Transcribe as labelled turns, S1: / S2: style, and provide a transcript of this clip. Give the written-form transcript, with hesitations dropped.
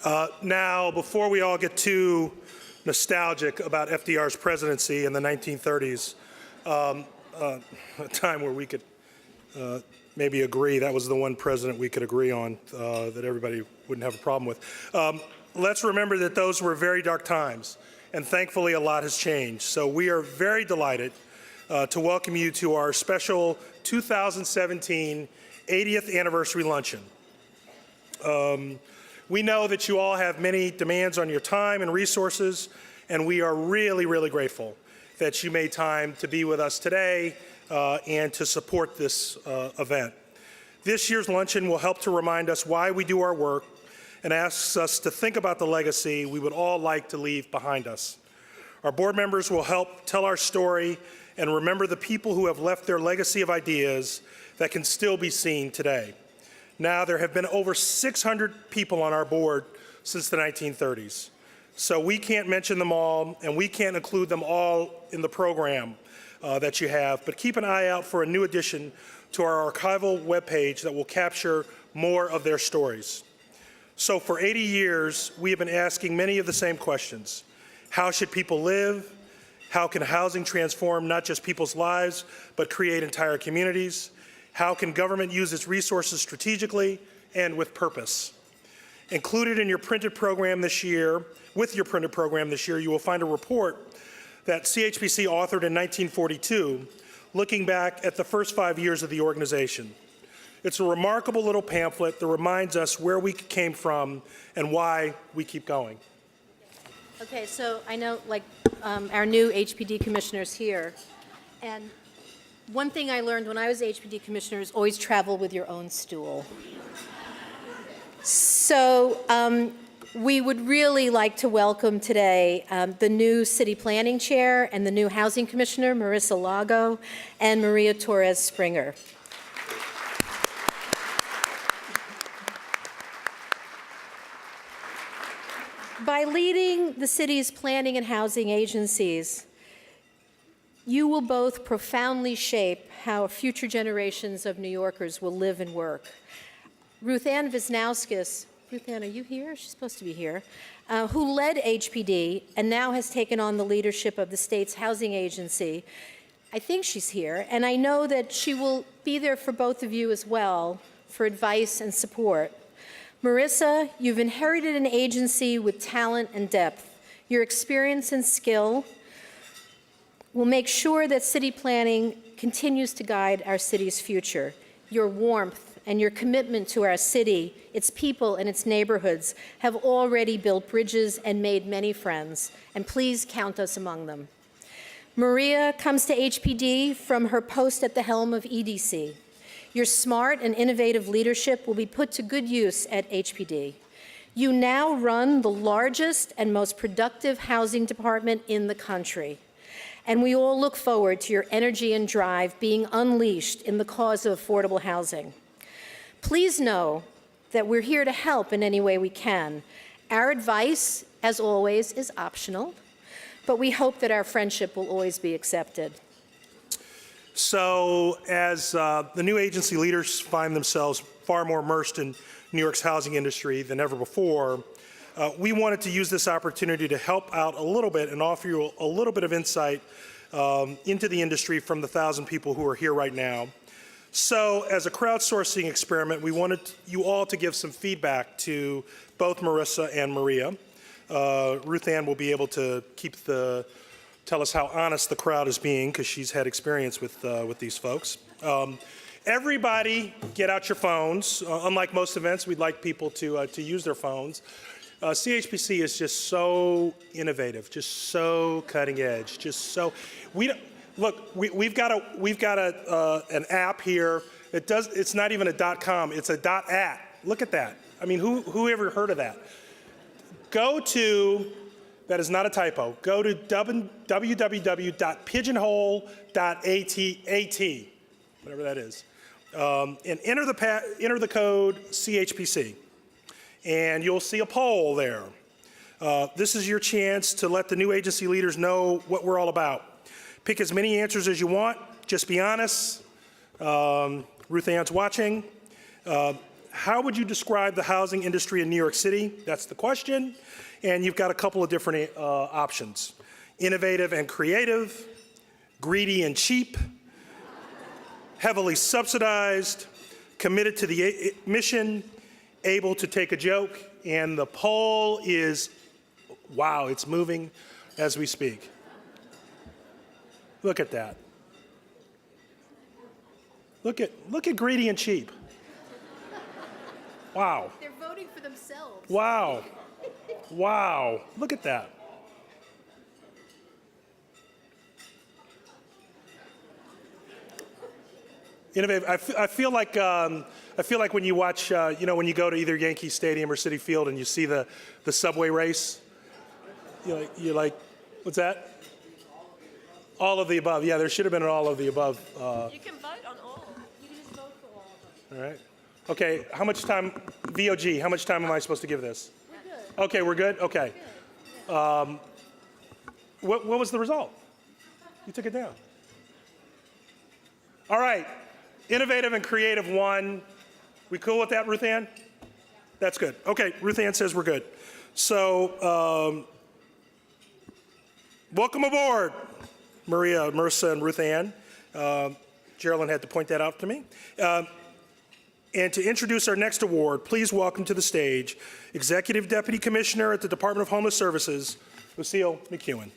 S1: Now, before we all get too nostalgic about FDR's presidency in the 1930s, a time where we could maybe agree, that was the one president we could agree on that everybody wouldn't have a problem with. Let's remember that those were very dark times, and thankfully a lot has changed. So we are very delighted to welcome you to our special 2017 80th Anniversary Luncheon. We know that you all have many demands on your time and resources, and we are really, really grateful that you made time to be with us today and to support this event. This year's luncheon will help to remind us why we do our work and asks us to think about the legacy we would all like to leave behind us. Our board members will help tell our story and remember the people who have left their legacy of ideas that can still be seen today. Now, there have been over 600 people on our board since the 1930s. So we can't mention them all, and we can't include them all in the program that you have, but keep an eye out for a new addition to our archival webpage that will capture more of their stories. So for 80 years, we have been asking many of the same questions. How should people live? How can housing transform not just people's lives, but create entire communities? How can government use its resources strategically and with purpose? Included in your printed program this year, you will find a report that CHPC authored in 1942, looking back at the first 5 years of the organization. It's a remarkable little pamphlet that reminds us where we came from and why we keep going.
S2: Okay, so I know, like, our new HPD commissioners here, and one thing I learned when I was HPD commissioner is always travel with your own stool. So we would really like to welcome today the new city planning chair and the new housing commissioner, Marissa Lago, and Maria Torres Springer. By leading the city's planning and housing agencies, you will both profoundly shape how future generations of New Yorkers will live and work. Ruth Ann Wisniewskis, Ruth Ann, are you here? She's supposed to be here, who led HPD and now has taken on the leadership of the state's housing agency. I think she's here, and I know that she will be there for both of you as well for advice and support. Marissa, you've inherited an agency with talent and depth. Your experience and skill will make sure that city planning continues to guide our city's future. Your warmth and your commitment to our city, its people, and its neighborhoods have already built bridges and made many friends, and please count us among them. Maria comes to HPD from her post at the helm of EDC. Your smart and innovative leadership will be put to good use at HPD. You now run the largest and most productive housing department in the country. And we all look forward to your energy and drive being unleashed in the cause of affordable housing. Please know that we're here to help in any way we can. Our advice, as always, is optional, but we hope that our friendship will always be accepted.
S1: So as the new agency leaders find themselves far more immersed in New York's housing industry than ever before, we wanted to use this opportunity to help out a little bit and offer you a little bit of insight into the industry from the 1,000 people who are here right now. So as a crowdsourcing experiment, we wanted you all to give some feedback to both Marissa and Maria. Ruth Ann will be able to tell us how honest the crowd is being, because she's had experience with these folks. Everybody get out your phones. Unlike most events, we'd like people to use their phones. CHPC is just so innovative, just so cutting edge, just so, we've got an app here. It's not even a .com, it's a .at. Look at that. I mean, who ever heard of that? Go to, that is not a typo, go to www.pigeonhole.at, whatever that is, and enter the code CHPC, and you'll see a poll there. This is your chance to let the new agency leaders know what we're all about. Pick as many answers as you want, just be honest. Ruth Ann's watching. How would you describe the housing industry in New York City? That's the question. And you've got a couple of different options. Innovative and creative, greedy and cheap, heavily subsidized, committed to the mission, able to take a joke, and the poll is, wow, it's moving as we speak. Look at that. Look at greedy and cheap. Wow.
S2: They're voting for themselves.
S1: Wow. Wow. Look at that. Innovative. I feel like when you watch, when you go to either Yankee Stadium or Citi Field and you see the subway race, you're like, what's that? All of the above. Yeah, there should have been an all of the above.
S3: You can vote on all. You can just vote for all of them.
S1: All right. Okay, how much time, VOG, how much time am I supposed to give this?
S2: We're good.
S1: Okay, we're good? Okay. What was the result? You took it down. All right. Innovative and creative won. We cool with that, Ruth Ann? That's good. Okay, Ruth Ann says we're good. So, welcome aboard, Maria, Marissa, and Ruth Ann. Geraldine had to point that out to me. And to introduce our next award, please welcome to the stage Executive Deputy Commissioner at the Department of Homeless Services, Lucille McEwen.